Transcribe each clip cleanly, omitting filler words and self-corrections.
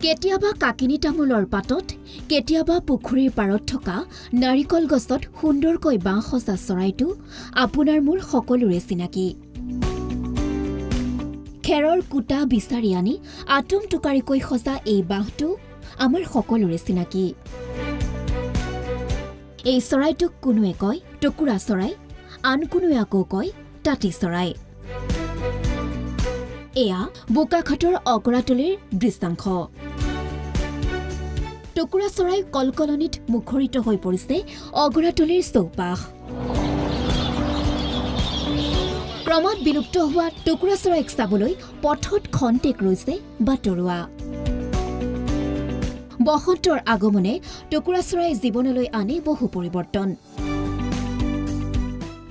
কেতিয়াবা কাকিনী তামোলৰ পাতত কেতিয়াবা পুখুৰীৰ পাৰত থকা নাৰিকল গছত সুন্দৰকৈ বাঁহ সজা চৰাইটো আপোনাৰ মোৰ সকলোৰে চিনাকি খেৰৰ কুটা বিচাৰি আনি আটুম টুকাৰিকৈ সজা এই বাঁহটো আমাৰ সকলোৰে চিনাকি এই চৰাইটোক কোনোৱে কয় টুকুৰা চৰাই আন কোনোৱে আকৌ কয় টাটি চৰাই এয়া বোকাখাটৰ অগৰাতলিৰ দৃশ্যাংশ টুকুৰা চৰাই কলকলনিত মুখৰিত হৈ পৰিছে অগৰাতলিৰ চৌপাশ ক্ৰমত বিলুপ্ত হোৱা টুকুৰা চৰাইক চাবলৈ পথত খন্তেক ৰৈছে বাটৰুৱা বসন্তৰ আগমনে টুকুৰা চৰাই জীৱনলৈ আনে বহু পৰিৱৰ্তন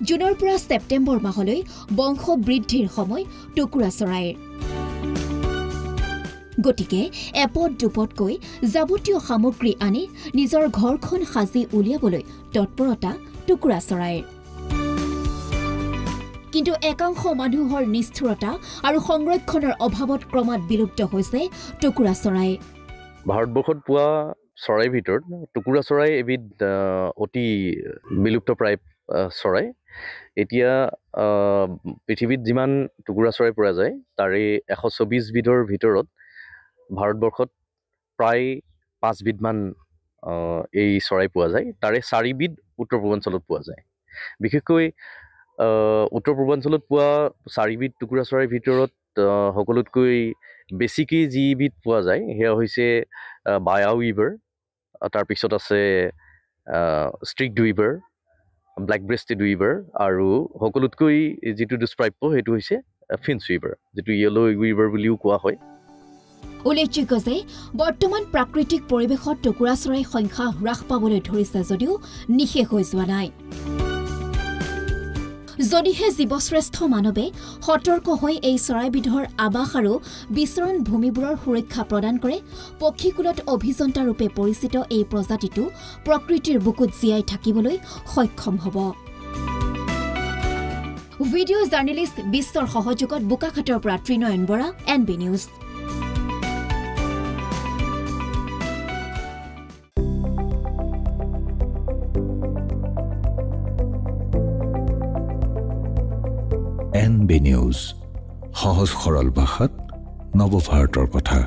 জুনৰ পৰা ছেপ্টেম্বৰ মাহলৈ বংশ বৃদ্ধিৰ সময় টুকুৰা চৰাইৰ গতিকে এপদ দুপদকৈ যাৱতীয় সামগ্ৰী আনি নিজৰ ঘৰখন সাজি উলিয়াবলৈ তৎপৰতা টুকুৰা চৰাইৰ কিন্তু একাংশ মানুহৰ নিষ্ঠুৰতা আৰু সংৰক্ষণৰ অভাৱত ক্ৰমাৎ বিলুপ্ত হৈছে টুকুৰা চৰাই ভাৰতবৰ্ষত পোৱা চৰাইৰ ভিতৰত টুকুৰা চৰাই এবিধ অতি বিলুপ্তপ্ৰায় চৰাই এতিয়া পৃথিৱীত যিমান টুকুৰা চৰাই পোৱা যায় তাৰে 124 বিধৰ ভিতৰত ভাৰতবৰ্ষত প্ৰায় 5 বিধমান এই চৰাই পোৱা যায় তাৰে 4 বিধ উত্তৰ পূৰ্বাঞ্চলত পোৱা যায় বিশেষকৈ উত্তৰ পূৰ্বাঞ্চলত পোৱা 4 বিধ টুকুৰা চৰাইৰ ভিতৰত সকলোতকৈ বেছিকৈ যি বিধ পোৱা যায় সেয়া হৈছে বায়া উইভাৰ তাৰ পিছত আছে ষ্ট্ৰিক্ট উইভাৰ ব্লেক ব্ৰেষ্টেড উইভাৰ আৰু সকলোতকৈ যিটো দুষ্প্ৰাপ্য সেইটো হৈছে ফিঞ্চ উইভাৰ যিটো য়েলো উইভাৰ বুলিও কোৱা হয় উল্লেখযোগ্য যে বৰ্তমান প্ৰাকৃতিক পৰিৱেশত টুকুৰা চৰাইৰ সংখ্যা হ্ৰাস পাবলৈ ধৰিছে যদিও নিশেষ হৈ যোৱা নাই যদিহে জীৱশ্ৰেষ্ঠ মানৱে সতৰ্ক হৈ এই চৰাইবিধৰ আৱাস আৰু বিচৰণ ভূমিবোৰৰ সুৰক্ষা প্ৰদান কৰে পক্ষীকুলত অভিযন্তা ৰূপে পৰিচিত এই প্ৰজাতিটো প্ৰকৃতিৰ বুকুত জীয়াই থাকিবলৈ সক্ষম হ'ব ভিডিঅ' জাৰ্নেলিষ্ট বিশ্বৰ সহযোগত বোকাখাটৰ পৰা Trinayan Bora NB news NB news সহজ সৰল ভাষাত নৱভাৰতৰ কথা